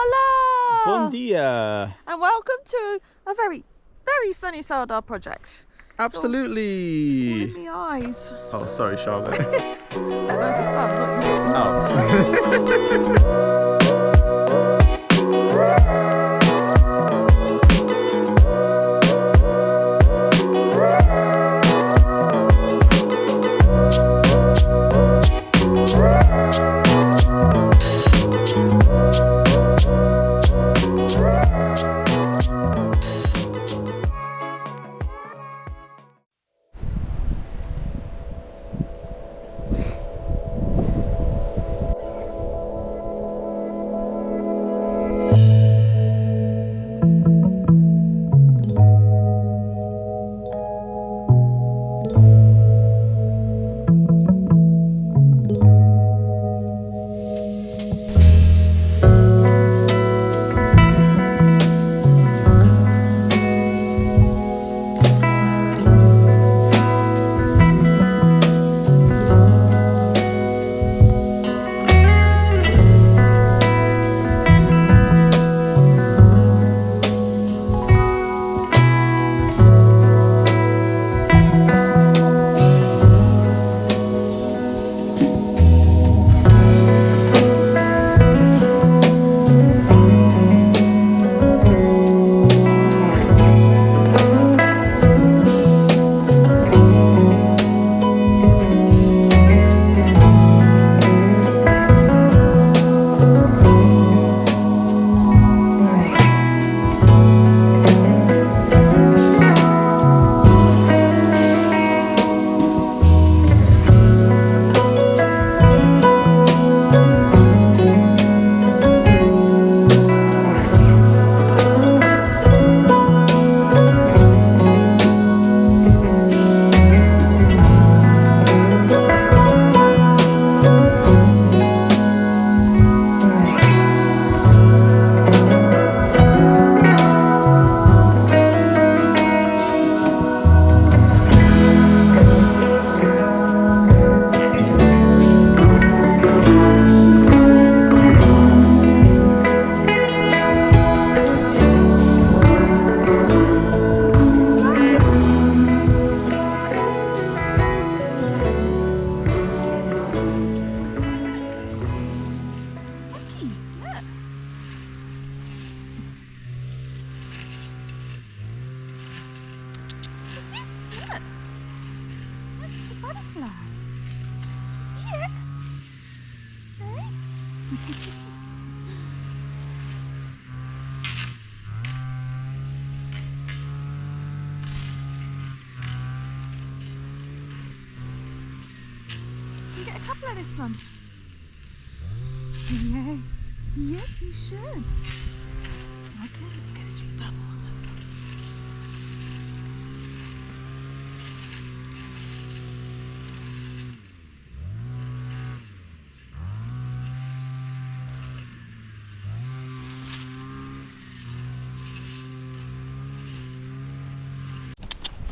Hola! Bon dia! And welcome to a very, very sunny Sardar project. Absolutely! It's all in the eyes. Oh, sorry, Charlotte. No, the sun, not you. Oh. What's this? Look. Look, it's a butterfly. See it? Hey? You get a couple of this one. Yes. Yes, you should. Okay, look at this wee bubble.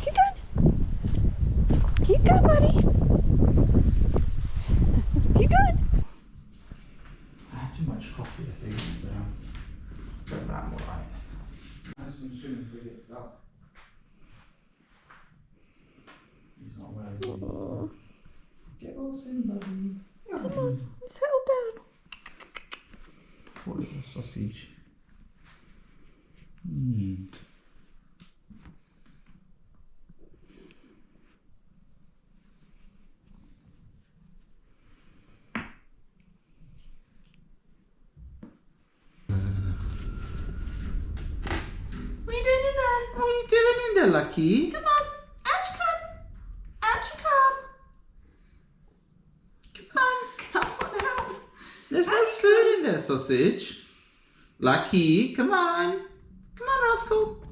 Keep going. Keep going, buddy. Keep going. I had too much coffee, I think, but I'm alright. I just some swimming before he gets up. He's not wearing Get well soon, buddy. Come on, settle down. Poor little sausage. What are you doing in there? What are you doing in there, Lucky? Come on. Out you come. Out you come. Come on out. There's no food in there, sausage. Lucky, come on. Come on, Rascal.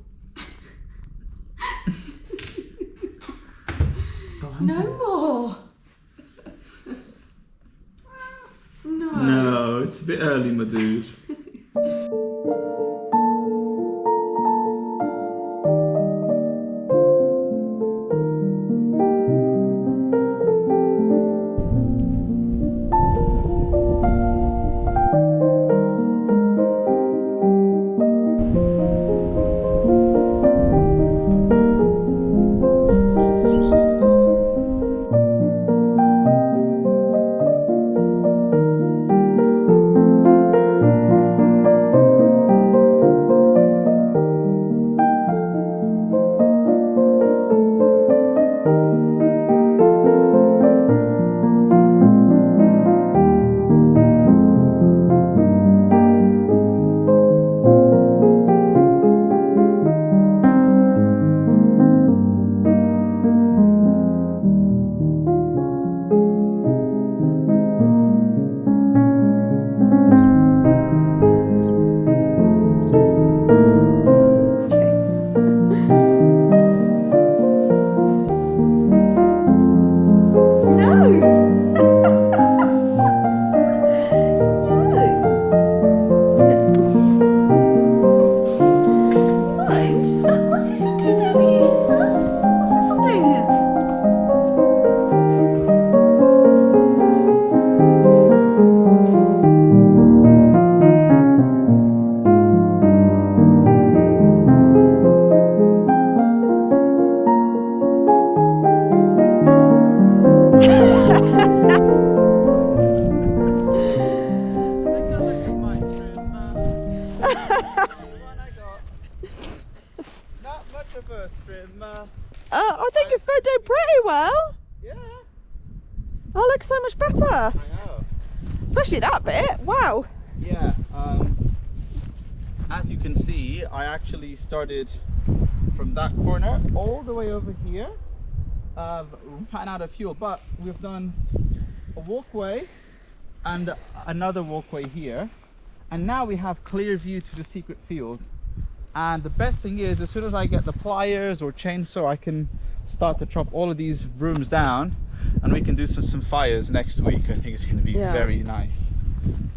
No more. No. No, it's a bit early, my dude. I got. Not much of a strimmer. I think it's been doing pretty well. Yeah. Oh, looks so much better. I know. Especially that bit. Wow. Yeah. As you can see, I actually started from that corner all the way over here. Ran out of fuel, but we've done a walkway and another walkway here, and now we have clear view to the secret field. And the best thing is, as soon as I get the pliers or chainsaw, I can start to chop all of these brooms down, and we can do some fires next week. I think it's going to be very nice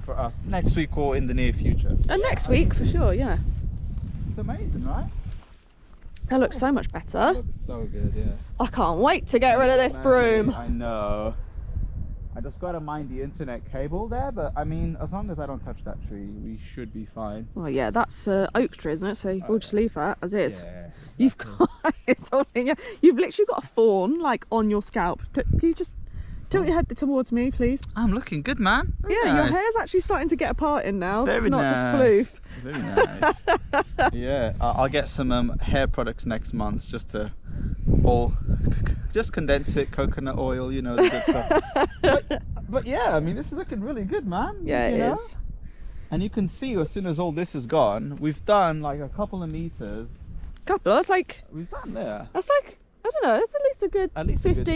for us next week or in the near future. And next week for sure, yeah. It's amazing, right? That looks so much It better. looks so good, yeah. I can't wait to get rid of this broom. I know. I just gotta mind the internet cable there, but I mean, as long as I don't touch that tree, we should be fine. Well, yeah, that's oak tree, isn't it? So we'll just leave that as is. Yeah. You've got it's all in your, you've literally got a fawn like on your scalp. Can you just tilt your head towards me, please? I'm looking good, man. Very Yeah, nice. your hair's actually starting to get a part in now. So Very it's not nice. just floof. Very nice. Yeah, I'll get some hair products next month just to just condense it, coconut oil, you know, the good stuff. But yeah, I mean, this is looking really good, man. Yeah, it is. And you can see as soon as all this is gone, we've done like a couple of meters. Couple, that's like, We've done there. that's like, I don't know, it's at least a good At least a good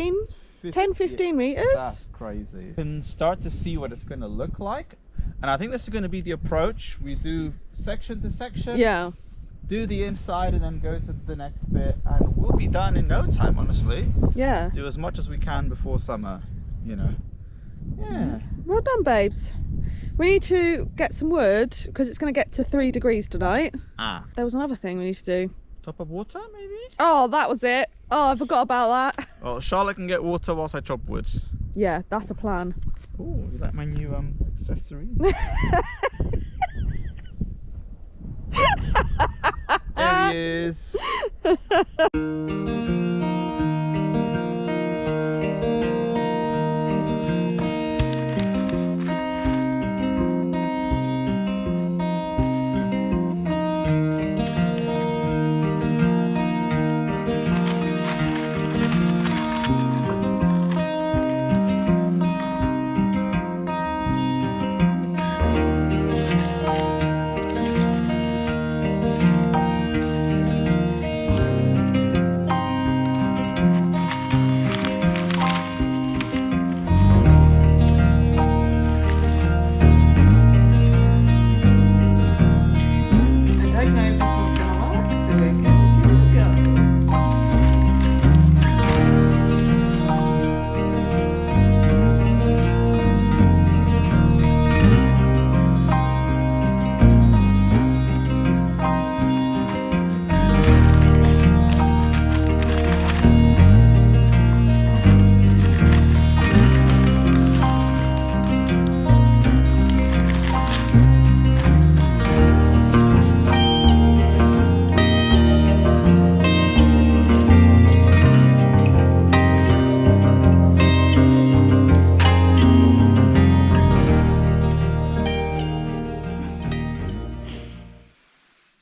10, 15 metres. That's crazy. You can start to see what it's going to look like. And I think this is going to be the approach. We do section to section. Yeah. Do the inside and then go to the next bit. And we'll be done in no time, honestly. Yeah. Do as much as we can before summer, you know. Yeah. Well done, babes. We need to get some wood because it's going to get to 3 degrees tonight. Ah. There was another thing we need to do. Top of water, maybe? Oh, that was it. Oh, I forgot about that. Well, Charlotte can get water whilst I chop wood. Yeah, that's a plan. Oh, you like my new accessory? There he is.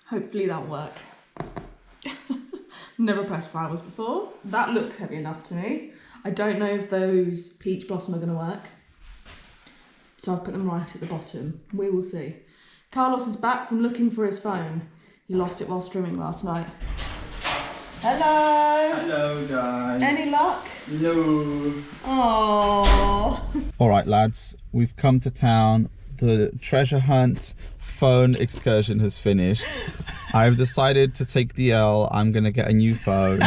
Hopefully that'll work. Never pressed flowers before. That looks heavy enough to me. I don't know if those peach blossom are going to work. So I've put them right at the bottom. We will see. Carlos is back from looking for his phone. He lost it while strimming last night. Hello! Hello, guys. Any luck? No. Oh. All right, lads, we've come to town. The treasure hunt phone excursion has finished. I've decided to take the L. I'm gonna get a new phone.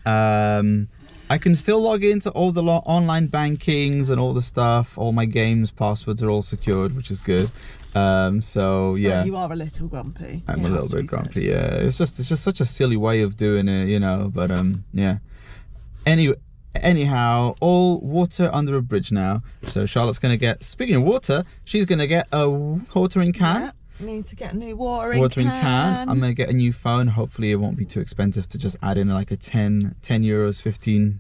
I can still log into all the online bankings and all the stuff. All my games passwords are all secured, which is good. So yeah, You are a little grumpy. I'm a little bit grumpy. Yeah, it's just such a silly way of doing it, you know. But yeah. Anyhow, all water under a bridge now. So Charlotte's gonna get. Speaking of water, she's gonna get a watering can. Yeah, need to get a new watering can. I'm gonna get a new phone. Hopefully, it won't be too expensive to just add in like a 10 euros, 15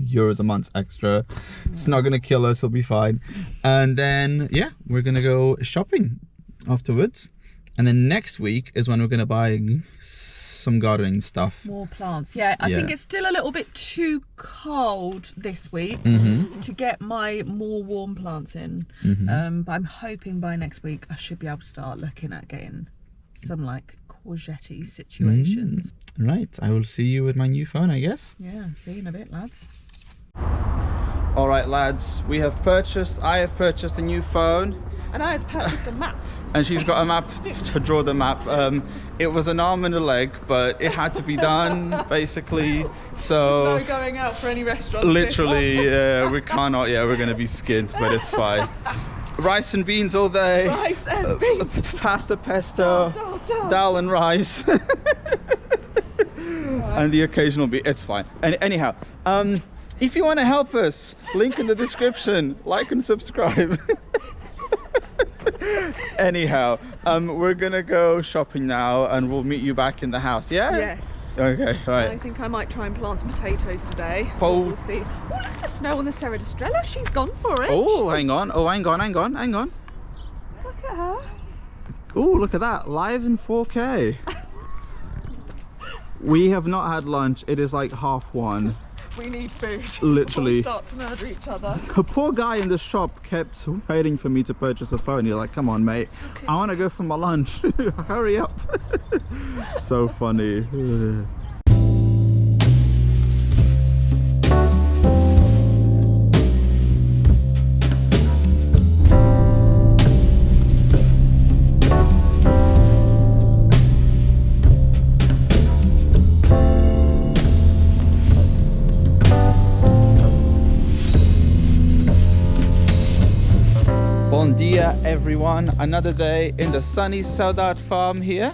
euros a month extra. It's not gonna kill us. It'll be fine. And then yeah, we're gonna go shopping afterwards. And then next week is when we're going to buy some gardening stuff. More plants. Yeah, I think it's still a little bit too cold this week to get my more warm plants in. But I'm hoping by next week I should be able to start looking at getting some like courgette situations. Right, I will see you with my new phone, I guess. Yeah, see you in a bit, lads. All right, lads, I have purchased a new phone. And I have purchased a map. And she's got a map to draw the map. It was an arm and a leg, but it had to be done, basically. So there's no going out for any restaurants. literally, we cannot. Yeah, we're gonna be skint, but it's fine. Rice and beans all day. Rice and beans. Pasta, pesto, dal and rice. And the occasional bean. It's fine. And anyhow, if you want to help us, link in the description. Like and subscribe. Anyhow, we're gonna go shopping now and we'll meet you back in the house. Yeah? Yes. Okay, right. I think I might try and plant some potatoes today. Oh. We'll see. Oh, look at the snow on the Serra d'Estrella. She's gone for it. Oh, hang on. Oh, hang on. Look at her. Oh, look at that. Live in 4K. We have not had lunch. It is like 1:30. We need food. Literally. We'll start to murder each other. The poor guy in the shop kept waiting for me to purchase a phone. You're like, come on, mate. I want to go for my lunch. Hurry up. So funny. Bon dia, everyone. Another day in the sunny Saudade farm here.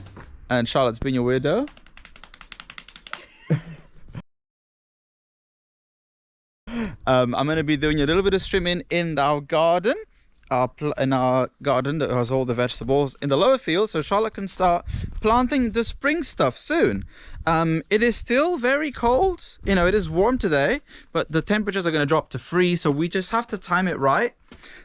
And Charlotte's been your weirdo. I'm going to be doing a little bit of strimming in our garden. In our garden that has all the vegetables in the lower field, so Charlotte can start planting the spring stuff soon. It is still very cold. You know, it is warm today, but the temperatures are going to drop to freeze, so we just have to time it right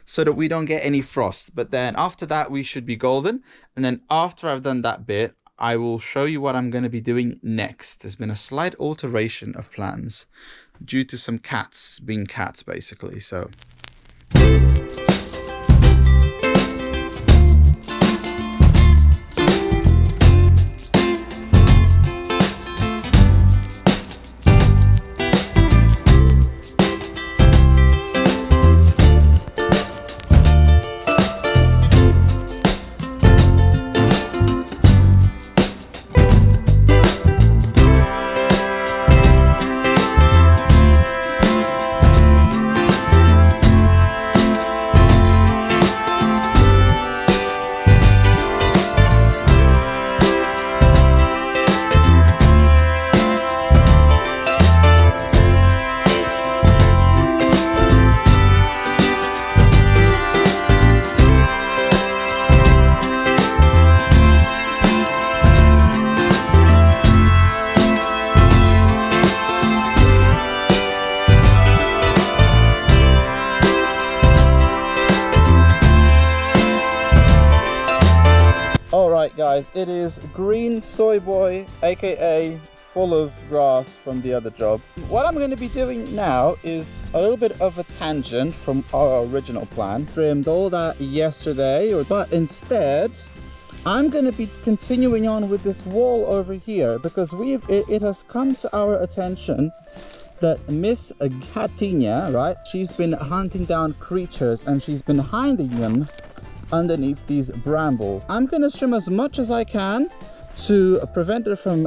so that we don't get any frost. But then after that, we should be golden. And then after I've done that bit, I will show you what I'm going to be doing next. There's been a slight alteration of plans due to some cats being cats, basically. So guys, it is green soy boy, aka full of grass from the other job. What I'm going to be doing now is a little bit of a tangent from our original plan. Trimmed all that yesterday, but instead I'm going to be continuing on with this wall over here because it has come to our attention that Miss Gatinha, right, she's been hunting down creatures and she's been hiding them underneath these brambles. I'm gonna trim as much as I can to prevent her from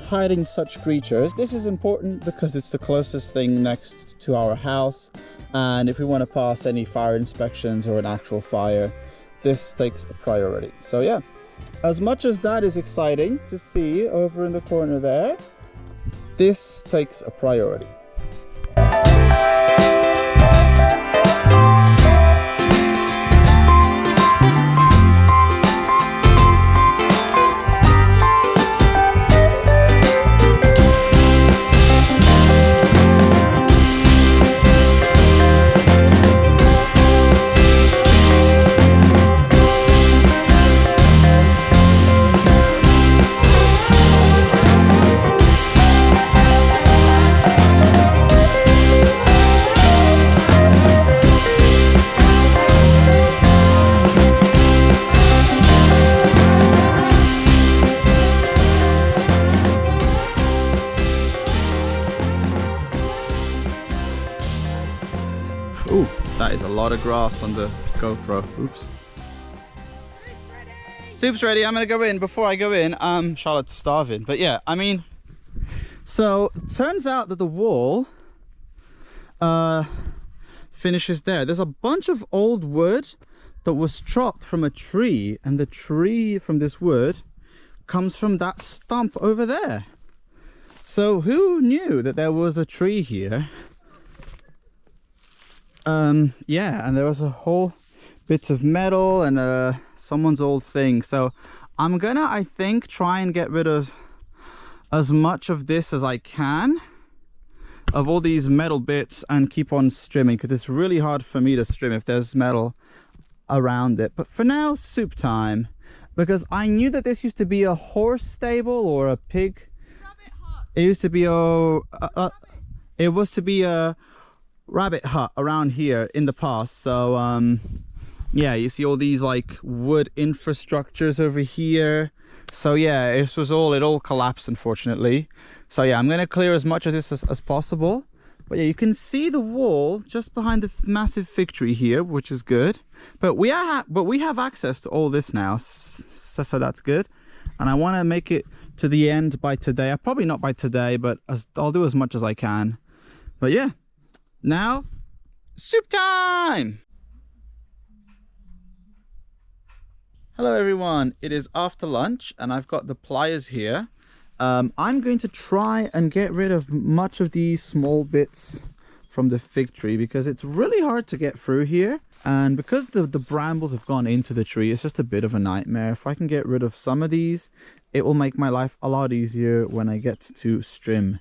hiding such creatures. This is important because it's the closest thing next to our house, and if we want to pass any fire inspections or an actual fire, this takes a priority. So yeah, as much as that is exciting to see over in the corner there, this takes a priority. a lot of grass on the GoPro. Oops. Soup's ready. I'm gonna go in. Before I go in, Charlotte's starving. But yeah, I mean, so turns out that the wall finishes there. There's a bunch of old wood that was chopped from a tree, and the tree from this wood comes from that stump over there. So who knew that there was a tree here? Yeah, and there was a whole bits of metal and someone's old thing. So I'm gonna, I think, try and get rid of as much of this as I can, of all these metal bits, and keep on strimming, because it's really hard for me to strim if there's metal around it. But for now, soup time, because I knew that this used to be a horse stable or a pig. Rabbit hut. It used to be it was to be a rabbit hut around here in the past. So yeah, you see all these like wood infrastructures over here. So yeah, it all collapsed, unfortunately. So yeah, I'm gonna clear as much of this as possible. But yeah, you can see the wall just behind the massive fig tree here, which is good. But we have access to all this now, so that's good. And I want to make it to the end by today. Probably not by today, but I'll do as much as I can. But yeah, now soup time. Hello everyone, it is after lunch and I've got the pliers here. I'm going to try and get rid of much of these small bits from the fig tree, because it's really hard to get through here, and because the brambles have gone into the tree, it's just a bit of a nightmare. If I can get rid of some of these, it will make my life a lot easier when I get to strim.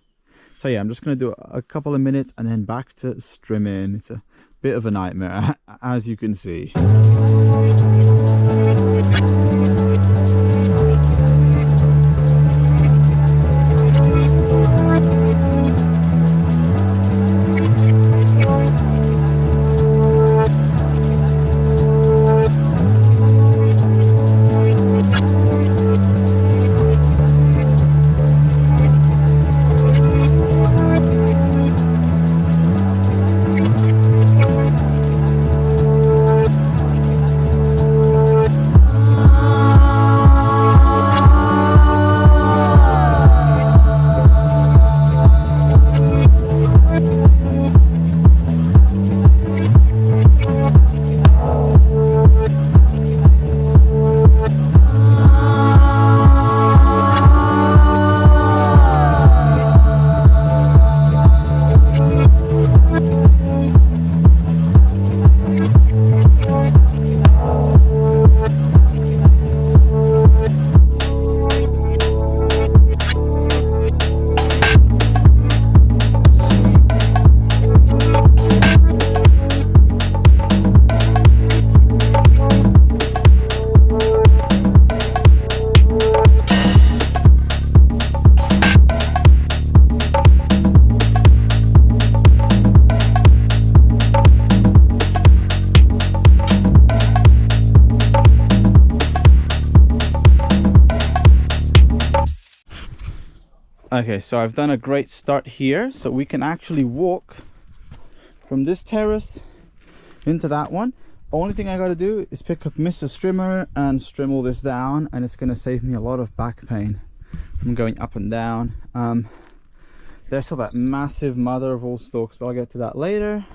So yeah, I'm just going to do a couple of minutes and then back to strimming. It's a bit of a nightmare, as you can see. Okay, so I've done a great start here, so we can actually walk from this terrace into that one. Only thing I got to do is pick up Mr. Strimmer and strim all this down, and it's going to save me a lot of back pain from going up and down. There's still that massive mother of all stalks, but I'll get to that later.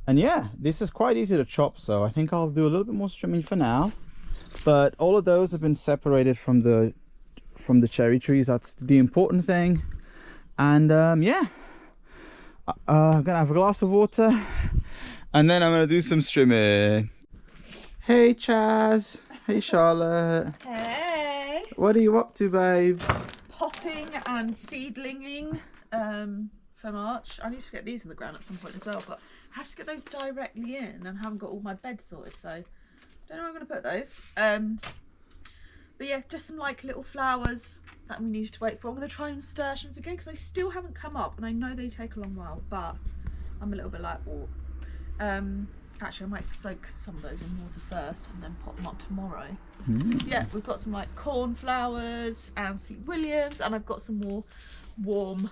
And yeah, this is quite easy to chop, so I think I'll do a little bit more strimming for now. But all of those have been separated from the cherry trees. That's the important thing. And yeah, I'm gonna have a glass of water and then I'm gonna do some strimming. Hey Chaz, hey Charlotte. Hey. What are you up to, babes? Potting and seedlinging for March. I need to get these in the ground at some point as well, but I have to get those directly in and haven't got all my beds sorted, so don't know where I'm gonna put those. But yeah, just some like little flowers that we need to wait for. I'm going to try and nasturtiums again because they still haven't come up, and I know they take a long while, but I'm a little bit like, oh. Actually, I might soak some of those in water first and then pop them up tomorrow. Yeah, we've got some like cornflowers and sweet williams, and I've got some more warm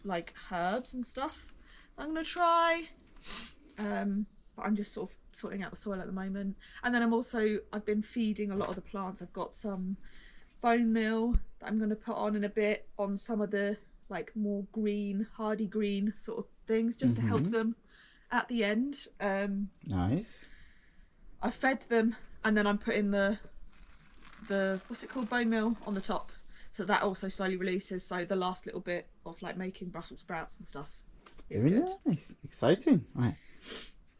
like herbs and stuff I'm going to try. but I'm just sort of sorting out the soil at the moment. And then I've been feeding a lot of the plants. I've got some bone meal that I'm going to put on in a bit on some of the like more green, hardy green sort of things, just to help them at the end. Nice. I fed them, and then I'm putting the what's it called, bone meal on the top, so that also slowly releases. So the last little bit of like making Brussels sprouts and stuff is Very good. nice, exciting. Right.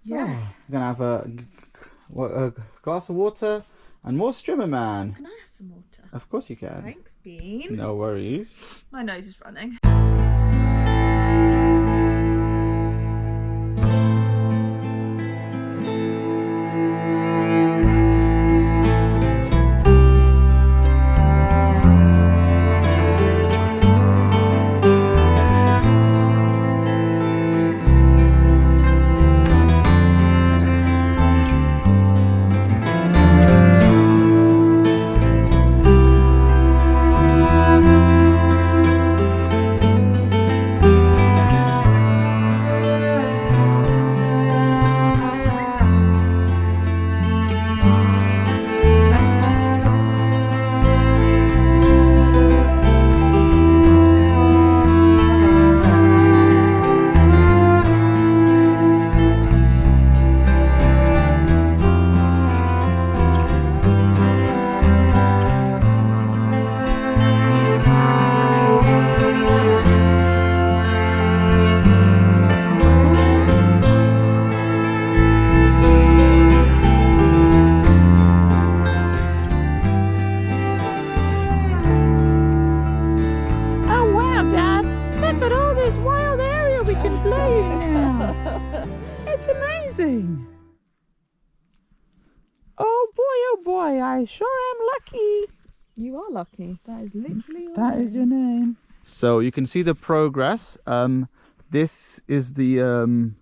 Yeah. Oh, I'm gonna have a glass of water and more Strimmer Man. Can I have some water? Of course you can. Thanks, Bean. No worries. My nose is running. It's amazing. Oh boy, I sure am lucky. You are lucky. That is literally That is your name. So you can see the progress. This is the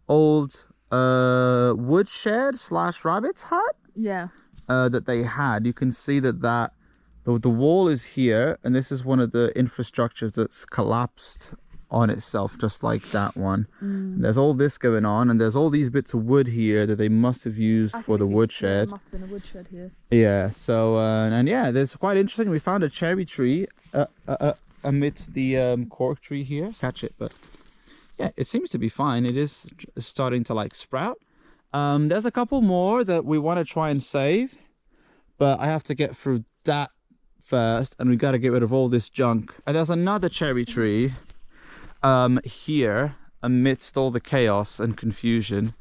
old woodshed / rabbit's hut. Yeah. That they had. You can see that the wall is here, and this is one of the infrastructures that's collapsed on itself, just like that one. And there's all this going on, and there's all these bits of wood here that they must have used for the woodshed. There must have been a woodshed here. Yeah. So and yeah, there's quite interesting. We found a cherry tree amidst the cork tree here. Catch it, but yeah, it seems to be fine. It is starting to like sprout. There's a couple more that we want to try and save, but I have to get through that first, and we got to get rid of all this junk. And there's another cherry tree here amidst all the chaos and confusion.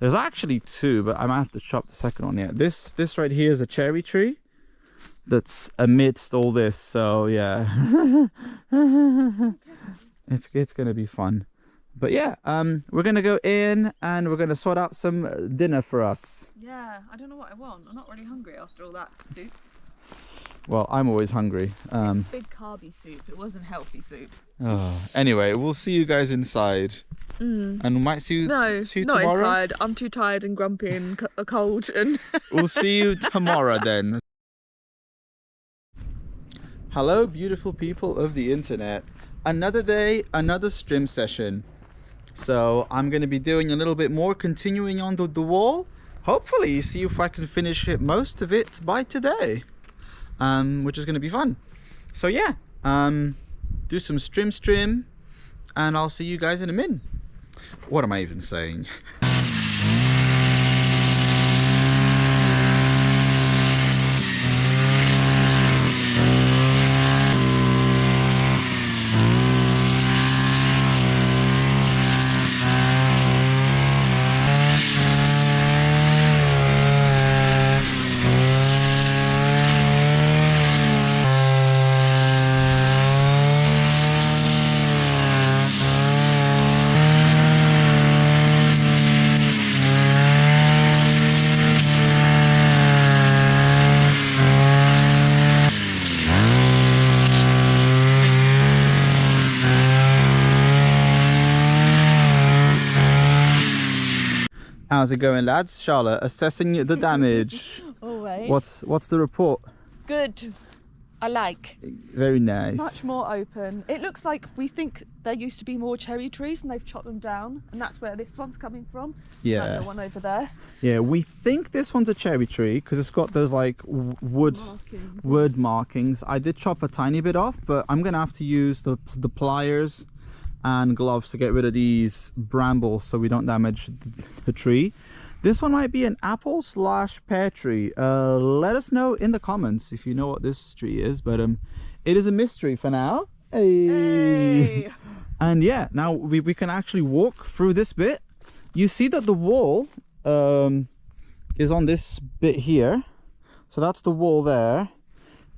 There's actually two, but I might have to chop the second one. Yeah, this right here is a cherry tree that's amidst all this. So yeah, it's gonna be fun. But yeah, we're gonna go in and we're gonna sort out some dinner for us. Yeah, I don't know what I want. I'm not really hungry after all that soup. Well, I'm always hungry. It's big carby soup. It wasn't healthy soup. Oh, anyway, we'll see you guys inside. And we might see you, No, see you not tomorrow. inside. I'm too tired and grumpy and cold. And We'll see you tomorrow then. Hello, beautiful people of the internet. Another day, another stream session. So I'm going to be doing a little bit more, continuing on the wall. Hopefully, see if I can finish it, most of it by today. Which is going to be fun. So yeah, do some stream, and I'll see you guys in a min. What am I even saying? How's it going, lads? Charlotte, assessing the damage. always. What's the report? Good. I like. Very nice. Much more open. It looks like we think there used to be more cherry trees and they've chopped them down, and that's where this one's coming from. Yeah. That little one over there. Yeah, we think this one's a cherry tree because it's got those like wood markings. I did chop a tiny bit off, but I'm gonna have to use the pliers and gloves to get rid of these brambles so we don't damage the tree. This one might be an apple / pear tree. Let us know in the comments if you know what this tree is, but it is a mystery for now. Hey. And yeah, now we can actually walk through this bit. You see that the wall is on this bit here, so that's the wall there,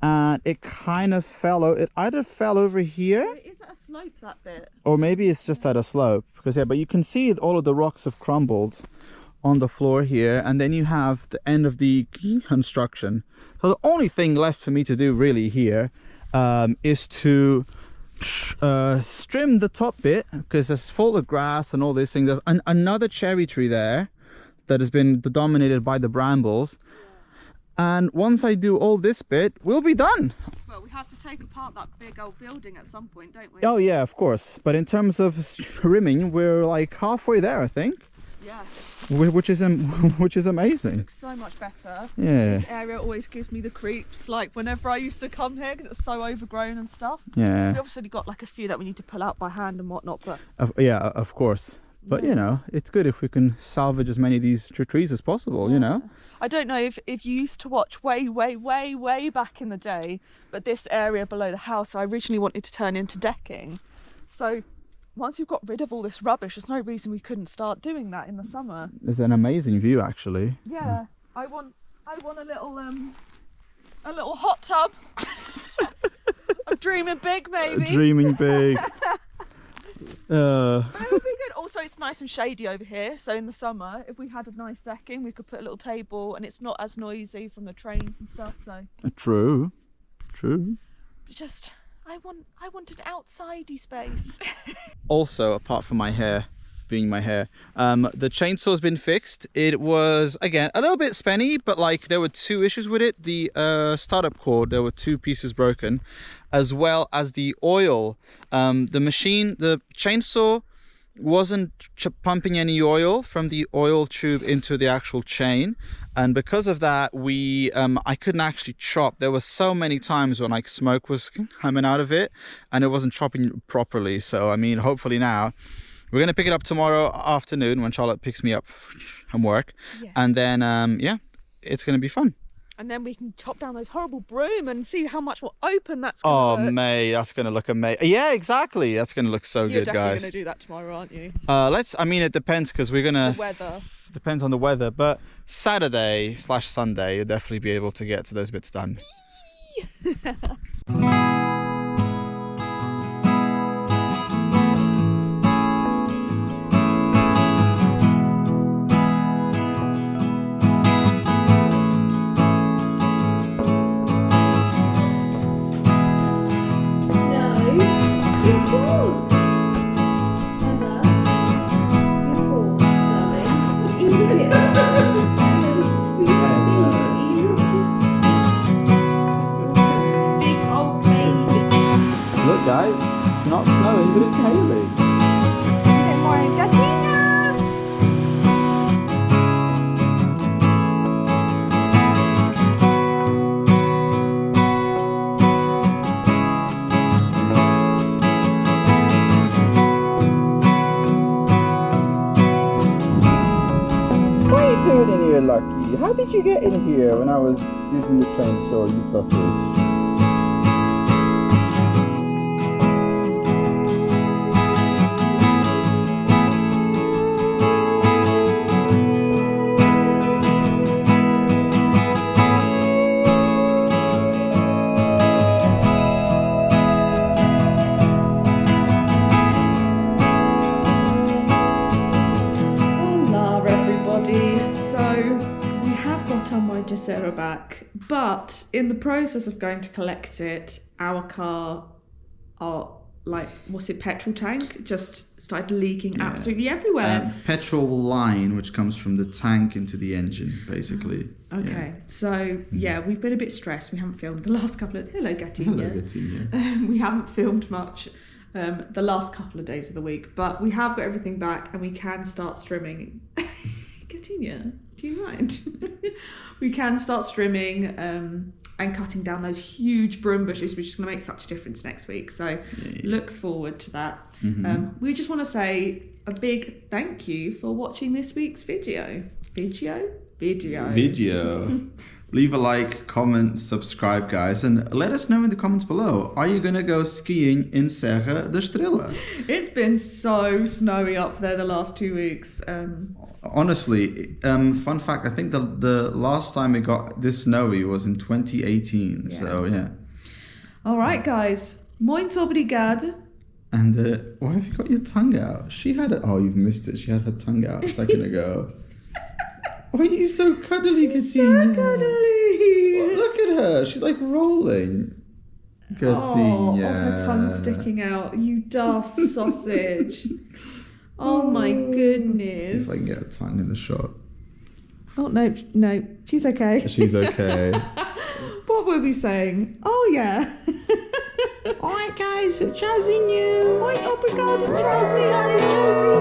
and it kind of fell out. It either fell over here, is it a slope, that bit, or maybe it's just at a slope, because yeah, but you can see all of the rocks have crumbled on the floor here, and then you have the end of the construction. So the only thing left for me to do really here is to trim the top bit, because it's full of grass and all these things. There's another cherry tree there that has been dominated by the brambles, and once I do all this bit, we'll be done. Well, we have to take apart that big old building at some point, don't we? Oh yeah, of course, but in terms of trimming, we're like halfway there, I think. Yeah. Which is amazing. It looks so much better. Yeah. This area always gives me the creeps, like whenever I used to come here, because it's so overgrown and stuff. Yeah. We obviously got like a few that we need to pull out by hand and whatnot, but yeah, of course. But you know, it's good if we can salvage as many of these trees as possible. You know. I don't know if you used to watch way back in the day, but this area below the house I originally wanted to turn into decking. So once you've got rid of all this rubbish, there's no reason we couldn't start doing that in the summer. It's an amazing view, actually. Yeah, I want a little hot tub. I'm dreaming big, maybe. Dreaming big. But it would be good. Also, it's nice and shady over here, so in the summer, if we had a nice decking, we could put a little table, and it's not as noisy from the trains and stuff. So true. Just. I want an outsidey space. Also, apart from my hair being my hair, the chainsaw's been fixed. It was, again, a little bit spenny, but like there were 2 issues with it. The startup cord, there were 2 pieces broken, as well as the oil. The chainsaw wasn't pumping any oil from the oil tube into the actual chain, and because of that I couldn't actually chop. There were so many times when like smoke was coming out of it and it wasn't chopping properly. So I mean, hopefully now we're gonna pick it up tomorrow afternoon when Charlotte picks me up from work. Yeah. And then yeah, it's gonna be fun. And then we can chop down those horrible broom and see how much more open that's going to look. Oh, May, that's going to look amazing. Yeah, exactly. That's going to look so good, guys. You're definitely going to do that tomorrow, aren't you? I mean, it depends, because we're going to... The weather. Depends on the weather, but Saturday / Sunday, you'll definitely be able to get to those bits done. Guys, it's not snowing, but it's hailing. Good morning, Katina! What are you doing in here, Lucky? How did you get in here when I was using the chainsaw, you sausage? Sarah back, but in the process of going to collect it, our car, our like, what's it, petrol tank just started leaking absolutely everywhere. Petrol line, which comes from the tank into the engine, basically. Okay, so we've been a bit stressed. We haven't filmed the last couple of... Hello, Gatina. We haven't filmed much the last couple of days of the week, but we have got everything back and we can start strimming. Gatina, do you mind? We can start strimming and cutting down those huge broom bushes, which is going to make such a difference next week. So look forward to that. We just want to say a big thank you for watching this week's video. Leave a like, comment, subscribe, guys, and let us know in the comments below. Are you going to go skiing in Serra da Estrela? It's been so snowy up there the last 2 weeks. Honestly, fun fact, I think the last time it got this snowy was in 2018. Yeah. So, yeah. All right, guys. Muito obrigado. And why have you got your tongue out? She had it. Oh, you've missed it. She had her tongue out a second ago. Why are you so cuddly, Katina? So cuddly. Oh, look at her. She's like rolling. Katina. Oh, her tongue's sticking out. You daft sausage. Oh my goodness. See if I can get her tongue in the shot. Oh, no. She's okay. She's okay. What were we saying? Oh, yeah. Alright, guys. Tchauzinho. Muito obrigado, Chelsea.